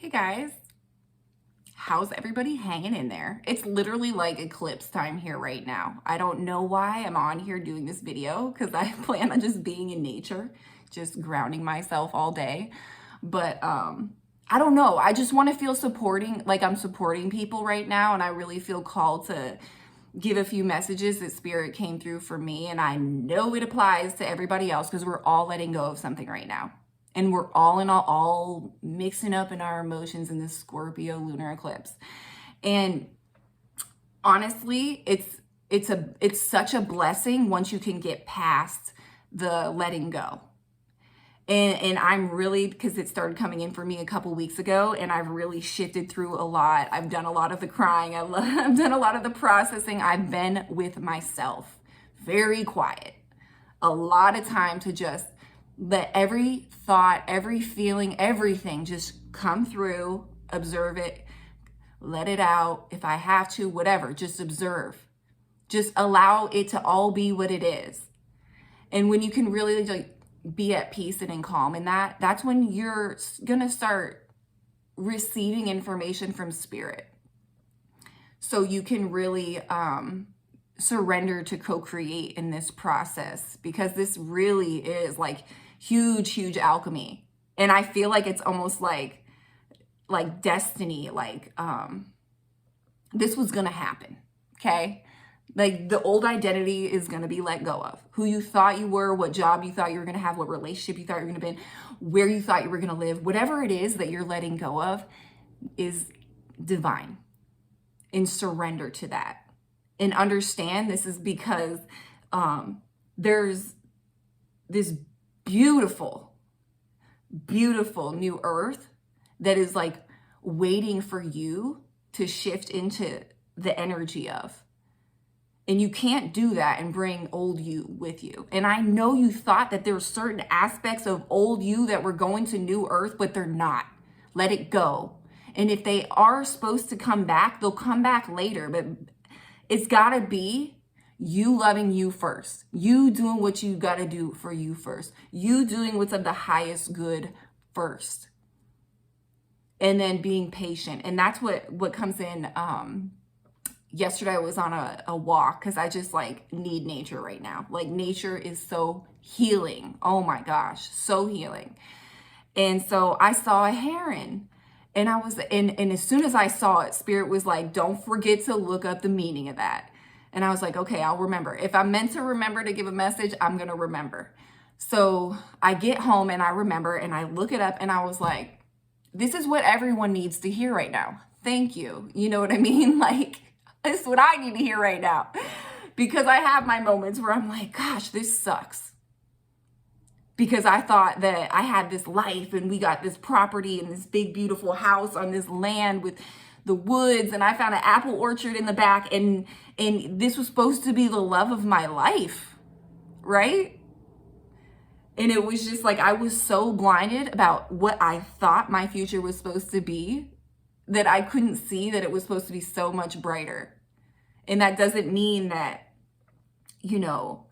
Hey guys, how's everybody hanging in there? It's literally like eclipse time here right now. I don't know why I'm on here doing this video because I plan on just being in nature, just grounding myself all day. But I don't know. I just want to feel supporting, like I'm supporting people right now, and I really feel called to give a few messages that spirit came through for me, and I know it applies to everybody else because we're all letting go of something right now. And we're all mixing up in our emotions in this Scorpio lunar eclipse. And honestly, it's such a blessing once you can get past the letting go. And I'm really, because it started coming in for me a couple weeks ago, and I've really shifted through a lot. I've done a lot of the crying. I've done a lot of the processing. I've been with myself, very quiet, a lot of time to just let every thought, every feeling, everything just come through, observe it, let it out. If I have to, whatever, just observe. Just allow it to all be what it is. And when you can really like be at peace and in calm in that, that's when you're gonna start receiving information from spirit. So you can really surrender to co-create in this process, because this really is like huge alchemy. And I feel like it's almost like destiny, like this was gonna happen. Okay, like the old identity is gonna be let go of. Who you thought you were, what job you thought you were gonna have, what relationship you thought you were gonna be in, where you thought you were gonna live, whatever it is that you're letting go of is divine. And surrender to that. And understand this is because there's this beautiful new earth that is like waiting for you to shift into the energy of. And you can't do that and bring old you with you. And I know you thought that there were certain aspects of old you that were going to new earth, but they're not. Let it go. And if they are supposed to come back, they'll come back later. But it's got to be you loving you first. You doing what you got to do for you first. You doing what's of the highest good first. And then being patient. And that's what comes in. Yesterday I was on a walk because I just like need nature right now. Like nature is so healing. Oh my gosh, so healing. And so I saw a heron. And I was, and as soon as I saw it, spirit was like, don't forget to look up the meaning of that. And I was like, okay, I'll remember. If I'm meant to remember to give a message, I'm going to remember. So I get home and I remember and I look it up and I was like, this is what everyone needs to hear right now. Thank you. You know what I mean? Like, this is what I need to hear right now. Because I have my moments where I'm like, gosh, this sucks. Because I thought that I had this life and we got this property and this big, beautiful house on this land with the woods. And I found an apple orchard in the back. And this was supposed to be the love of my life, right? And it was just like, I was so blinded about what I thought my future was supposed to be that I couldn't see that it was supposed to be so much brighter. And that doesn't mean that, you know,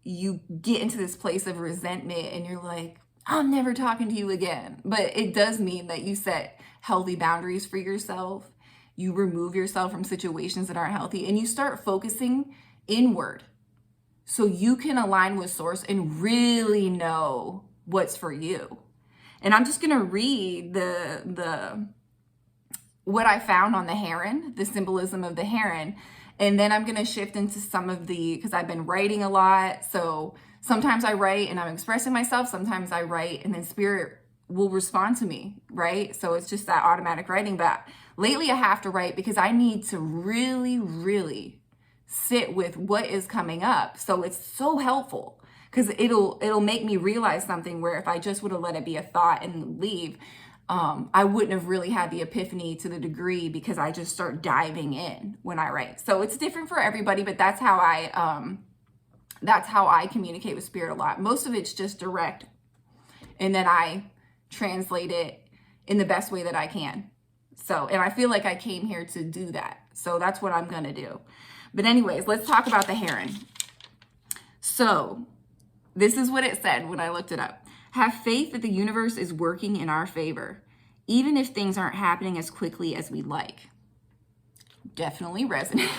you get into this place of resentment and you're like, I'm never talking to you again. But it does mean that you set healthy boundaries for yourself. You remove yourself from situations that aren't healthy and you start focusing inward so you can align with source and really know what's for you. And I'm just going to read the what I found on the heron, the symbolism of the heron. And then I'm going to shift into some of because I've been writing a lot. So sometimes I write and I'm expressing myself. Sometimes I write and then spirit will respond to me, right? So it's just that automatic writing. But lately I have to write because I need to really sit with what is coming up. So it's so helpful because it'll make me realize something where if I just would have let it be a thought and leave, I wouldn't have really had the epiphany to the degree because I just start diving in when I write. So it's different for everybody, but that's how I communicate with spirit a lot. Most of it's just direct, and then I translate it in the best way that I can. So, and I feel like I came here to do that. So that's what I'm going to do. But anyways, let's talk about the heron. So this is what it said when I looked it up. Have faith that the universe is working in our favor. even if things aren't happening as quickly as we like. Definitely resonates.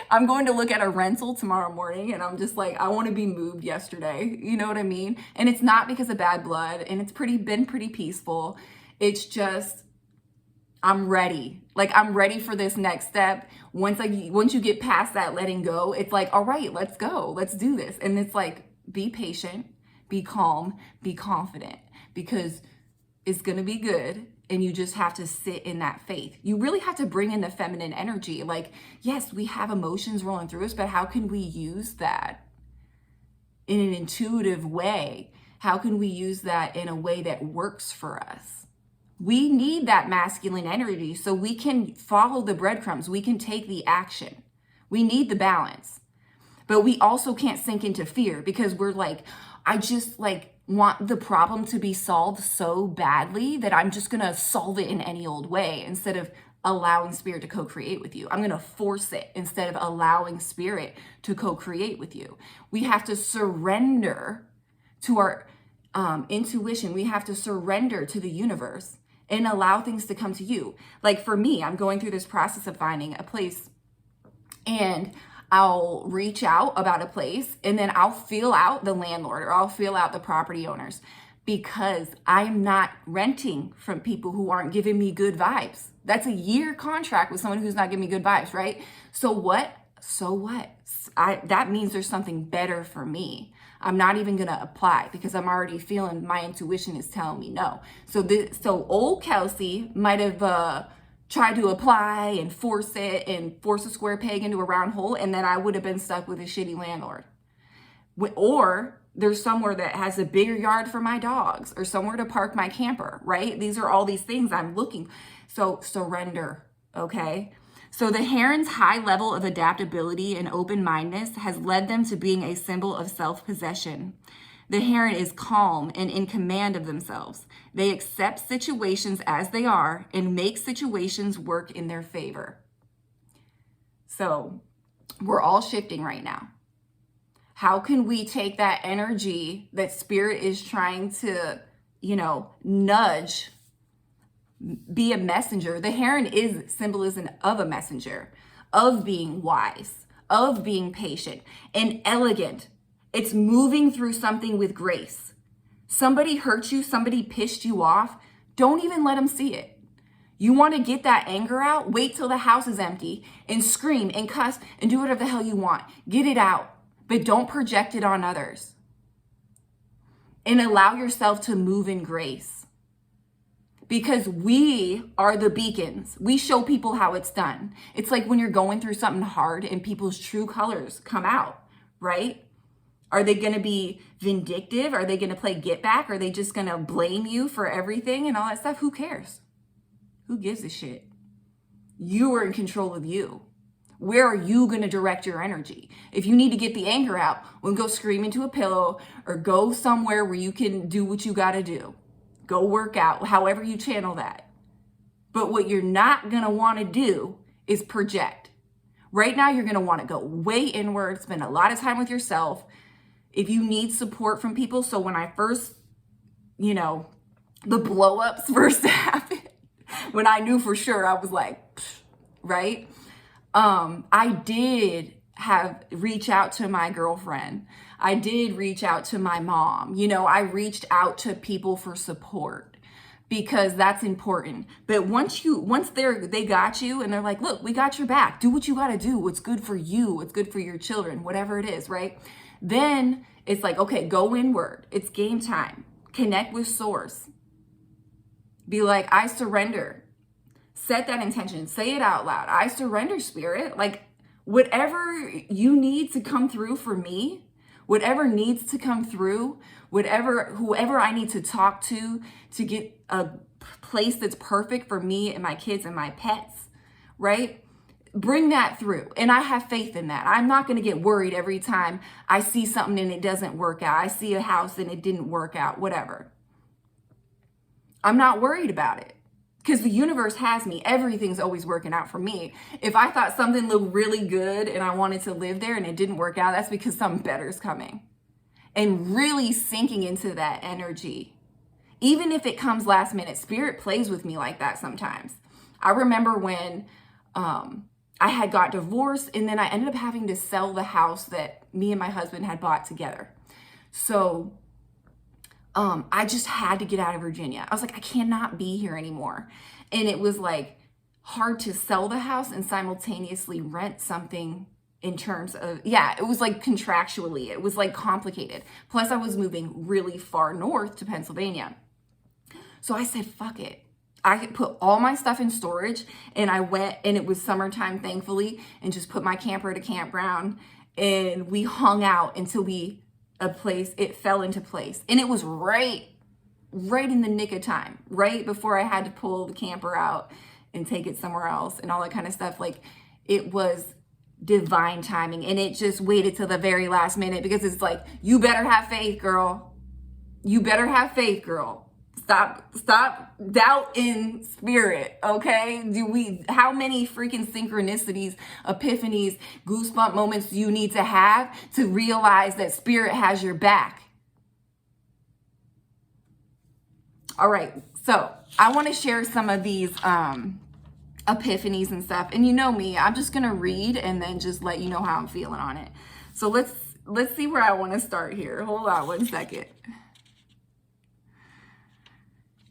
I'm going to look at a rental tomorrow morning and I'm just like, I want to be moved yesterday. You know what I mean? And it's not because of bad blood, and it's been pretty peaceful. It's just, I'm ready. Like, I'm ready for this next step. Once you get past that letting go, it's like, all right, let's go. Let's do this. And it's like, be patient, be calm, be confident, because it's going to be good. And you just have to sit in that faith. You really have to bring in the feminine energy. Like, yes, we have emotions rolling through us, but how can we use that in an intuitive way? How can we use that in a way that works for us? We need that masculine energy so we can follow the breadcrumbs. We can take the action. We need the balance. But we also can't sink into fear, because we're like, I just like want the problem to be solved so badly that I'm just going to solve it in any old way, instead of allowing spirit to co-create with you. I'm going to force it instead of allowing spirit to co-create with you. We have to surrender to our intuition. We have to surrender to the universe and allow things to come to you. Like for me, I'm going through this process of finding a place, and I'll reach out about a place, and then I'll feel out the landlord, or I'll feel out the property owners, because I'm not renting from people who aren't giving me good vibes. That's a year contract with someone who's not giving me good vibes, right? So what? So what? That means there's something better for me. I'm not even going to apply, because I'm already feeling my intuition is telling me no. So old Kelsey might have tried to apply and force a square peg into a round hole, and then I would have been stuck with a shitty landlord. Or there's somewhere that has a bigger yard for my dogs, or somewhere to park my camper, right? These are all these things I'm looking. So surrender, okay? So the heron's high level of adaptability and open-mindedness has led them to being a symbol of self-possession. The heron is calm and in command of themselves. They accept situations as they are and make situations work in their favor. So we're all shifting right now. How can we take that energy that spirit is trying to, nudge, be a messenger? The heron is symbolism of a messenger, of being wise, of being patient and elegant. It's moving through something with grace. Somebody hurt you, somebody pissed you off. Don't even let them see it. You want to get that anger out? Wait till the house is empty and scream and cuss and do whatever the hell you want. Get it out, but don't project it on others. And allow yourself to move in grace. Because we are the beacons. We show people how it's done. It's like when you're going through something hard and people's true colors come out, right? Are they going to be vindictive? Are they going to play get back? Are they just going to blame you for everything and all that stuff? Who cares? Who gives a shit? You are in control of you. Where are you going to direct your energy? If you need to get the anger out, well, go scream into a pillow, or go somewhere where you can do what you got to do. Go work out, however you channel that. But what you're not going to want to do is project. Right now, you're going to want to go way inward, spend a lot of time with yourself. If you need support from people, so when I first, the blow-ups first happened, when I knew for sure, I was like, pfft, right? I did reach out to my girlfriend. I did reach out to my mom. I reached out to people for support, because that's important. But once they got you and they're like, look, we got your back. Do what you got to do. What's good for you. What's good for your children, whatever it is, right? Then it's like, okay, go inward. It's game time. Connect with source. Be like, I surrender. Set that intention. Say it out loud. I surrender, spirit. Like, whatever you need to come through for me, whatever needs to come through, whoever I need to talk to get a place that's perfect for me and my kids and my pets, right? Bring that through. And I have faith in that. I'm not going to get worried every time I see something and it doesn't work out. I see a house and it didn't work out, whatever. I'm not worried about it, because the universe has me. Everything's always working out for me. If I thought something looked really good and I wanted to live there and it didn't work out, that's because something better is coming. And really sinking into that energy Even if it comes last minute, spirit plays with me like that sometimes. I remember when I had got divorced, and then I ended up having to sell the house that me and my husband had bought together. So I just had to get out of Virginia. I was like, I cannot be here anymore. And it was like hard to sell the house and simultaneously rent something in terms of, yeah, it was like contractually, it was like complicated. Plus I was moving really far north to Pennsylvania. So I said, fuck it. I could put all my stuff in storage, and I went, and it was summertime, thankfully, and just put my camper at a campground, and we hung out until it fell into place. And it was right in the nick of time, right before I had to pull the camper out and take it somewhere else and all that kind of stuff. Like, it was divine timing, and it just waited till the very last minute, because it's like, you better have faith, girl. You better have faith, girl. Stop doubt in spirit, okay? How many freaking synchronicities, epiphanies, goosebump moments do you need to have to realize that spirit has your back? All right, so I want to share some of these epiphanies and stuff. And you know me, I'm just gonna read and then just let you know how I'm feeling on it. So let's see where I want to start here. Hold on one second.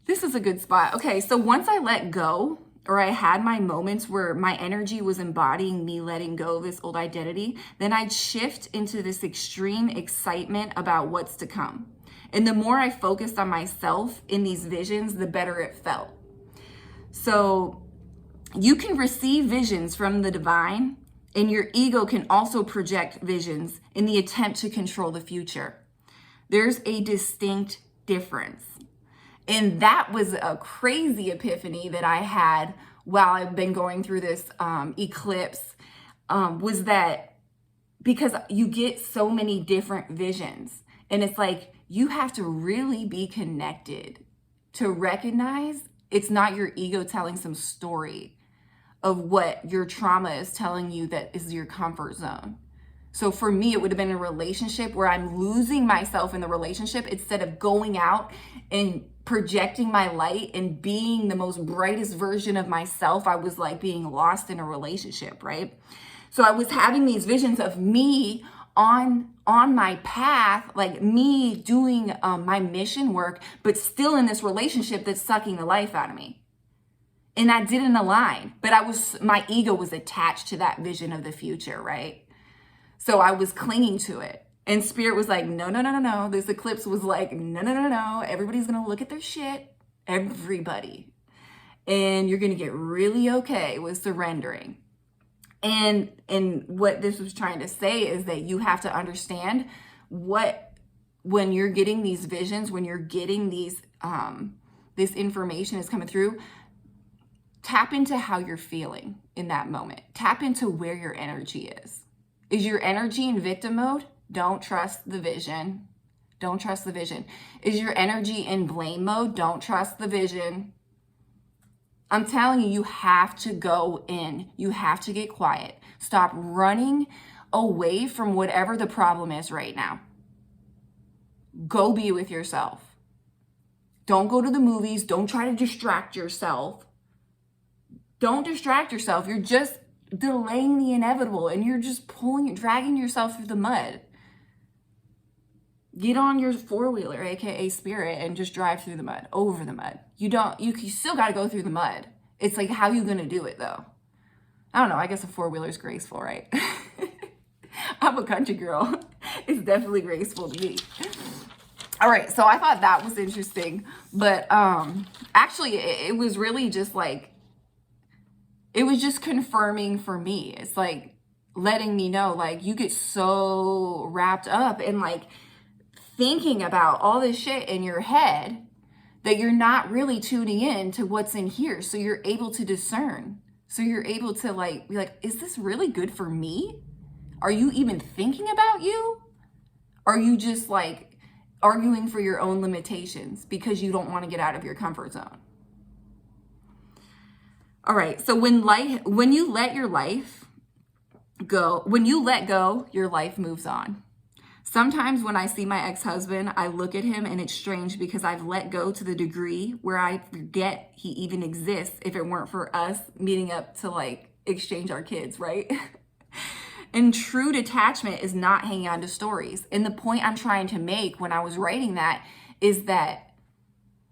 This is a good spot. Okay, so once I let go, or I had my moments where my energy was embodying me letting go of this old identity, then I'd shift into this extreme excitement about what's to come. And the more I focused on myself in these visions, the better it felt. So you can receive visions from the divine, and your ego can also project visions in the attempt to control the future. There's a distinct difference. And that was a crazy epiphany that I had while I've been going through this eclipse, was that because you get so many different visions, and it's like you have to really be connected to recognize it's not your ego telling some story of what your trauma is telling you that is your comfort zone. So for me, it would have been a relationship where I'm losing myself in the relationship instead of going out and projecting my light and being the most brightest version of myself. I was like being lost in a relationship, right? So I was having these visions of me on my path, like me doing my mission work, but still in this relationship that's sucking the life out of me. And that didn't align, but my ego was attached to that vision of the future, right? So I was clinging to it. And spirit was like, no. This eclipse was like, no. Everybody's going to look at their shit. Everybody. And you're going to get really okay with surrendering. And what this was trying to say is that you have to understand when you're getting these visions, when you're getting these, this information is coming through, tap into how you're feeling in that moment. Tap into where your energy is. Is your energy in victim mode? Don't trust the vision. Don't trust the vision. Is your energy in blame mode? Don't trust the vision. I'm telling you, you have to go in. You have to get quiet. Stop running away from whatever the problem is right now. Go be with yourself. Don't go to the movies. Don't try to distract yourself. Don't distract yourself. You're just delaying the inevitable, and you're just dragging yourself through the mud. Get on your four-wheeler, aka spirit, and just drive through the mud, over the mud. You still got to go through the mud. It's like, how you going to do it though? I don't know. I guess a four-wheeler is graceful, right? I'm a country girl. It's definitely graceful to me. All right. So I thought that was interesting, but actually it was really just like, it was just confirming for me. It's like letting me know, like, you get so wrapped up in like thinking about all this shit in your head that you're not really tuning in to what's in here. So you're able to discern. So you're able to like, be like, is this really good for me? Are you even thinking about you? Are you just like arguing for your own limitations because you don't want to get out of your comfort zone? All right, so when you let go, your life moves on. Sometimes when I see my ex-husband, I look at him and it's strange because I've let go to the degree where I forget he even exists if it weren't for us meeting up to like exchange our kids, right? And true detachment is not hanging on to stories. And the point I'm trying to make when I was writing that is that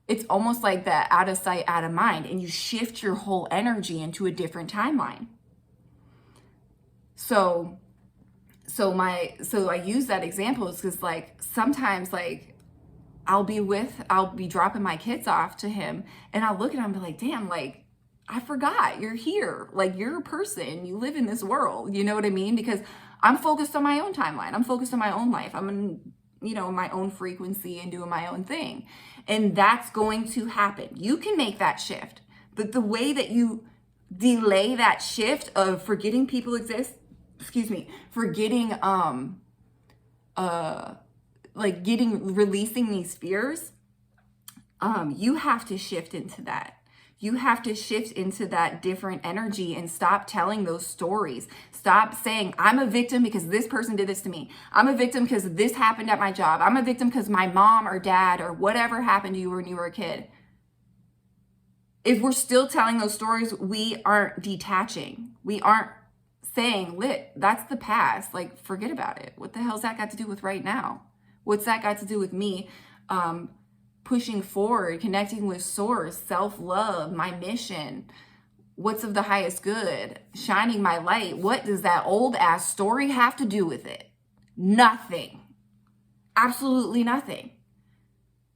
it's almost like that out of sight, out of mind, and you shift your whole energy into a different timeline. So I use that example because like sometimes like I'll be dropping my kids off to him and I'll look at him and be like, damn, like I forgot you're here. Like you're a person, you live in this world. You know what I mean? Because I'm focused on my own timeline. I'm focused on my own life. I'm in, my own frequency and doing my own thing. And that's going to happen. You can make that shift. But the way that you delay that shift of forgetting people exist, forgetting releasing these fears, you have to shift into that. You have to shift into that different energy and stop telling those stories. Stop saying, I'm a victim because this person did this to me. I'm a victim because this happened at my job. I'm a victim because my mom or dad or whatever happened to you when you were a kid. If we're still telling those stories, we aren't detaching. We aren't saying, that's the past. Like, forget about it. What the hell's that got to do with right now? What's that got to do with me pushing forward, connecting with source, self-love, my mission? What's of the highest good? Shining my light. What does that old ass story have to do with it? Nothing. Absolutely nothing.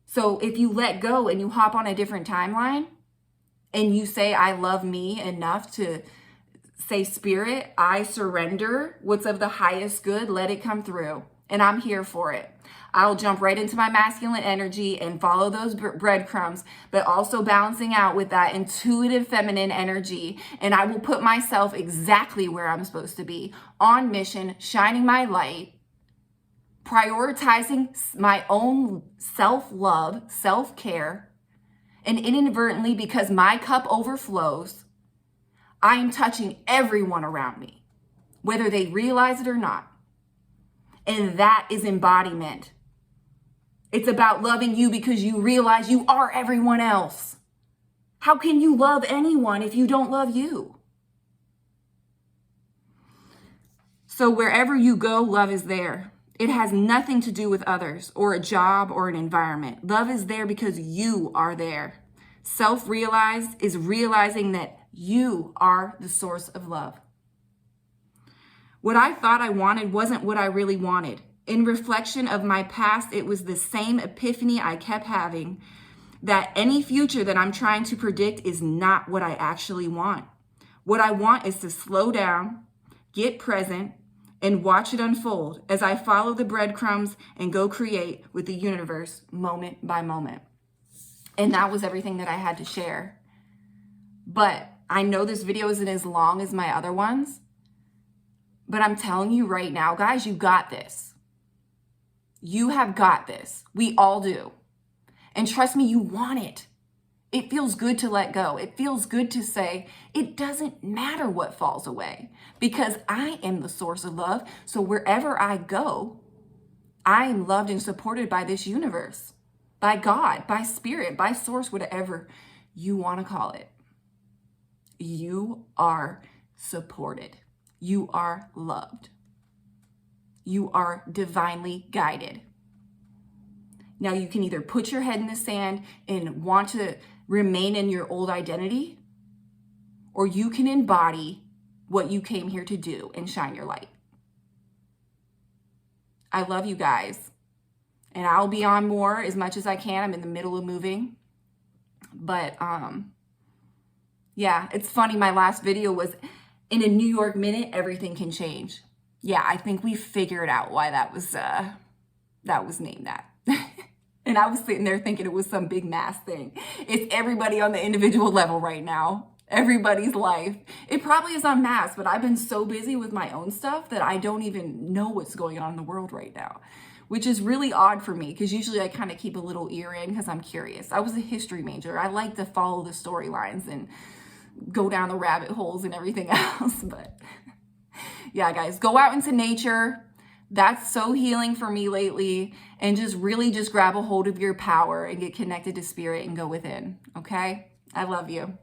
So if you let go and you hop on a different timeline and you say, I love me enough to say, Spirit, I surrender. What's of the highest good, let it come through. And I'm here for it. I'll jump right into my masculine energy and follow those breadcrumbs, but also balancing out with that intuitive feminine energy. And I will put myself exactly where I'm supposed to be, on mission, shining my light, prioritizing my own self-love, self-care, and inadvertently, because my cup overflows, I am touching everyone around me, whether they realize it or not. And that is embodiment. It's about loving you because you realize you are everyone else. How can you love anyone if you don't love you? So wherever you go, love is there. It has nothing to do with others or a job or an environment. Love is there because you are there. Self-realized is realizing that you are the source of love. What I thought I wanted wasn't what I really wanted. In reflection of my past, it was the same epiphany I kept having, that any future that I'm trying to predict is not what I actually want. What I want is to slow down, get present, and watch it unfold as I follow the breadcrumbs and go create with the universe moment by moment. And that was everything that I had to share. But I know this video isn't as long as my other ones, but I'm telling you right now, guys, you got this. You have got this. We all do. And trust me, you want it. It feels good to let go. It feels good to say, it doesn't matter what falls away because I am the source of love. So wherever I go, I am loved and supported by this universe, by God, by spirit, by source, whatever you want to call it. You are supported. You are loved. You are divinely guided. Now you can either put your head in the sand and want to remain in your old identity, or you can embody what you came here to do and shine your light. I love you guys. And I'll be on more as much as I can. I'm in the middle of moving. But yeah, it's funny. My last video was in a New York minute, everything can change. Yeah, I think we figured out why that was named that. And I was sitting there thinking it was some big mass thing. It's everybody on the individual level right now. Everybody's life. It probably is on mass, but I've been so busy with my own stuff that I don't even know what's going on in the world right now, which is really odd for me because usually I kind of keep a little ear in because I'm curious. I was a history major. I like to follow the storylines and go down the rabbit holes and everything else. But yeah, guys, go out into nature. That's so healing for me lately. And just really just grab a hold of your power and get connected to spirit and go within. Okay? I love you.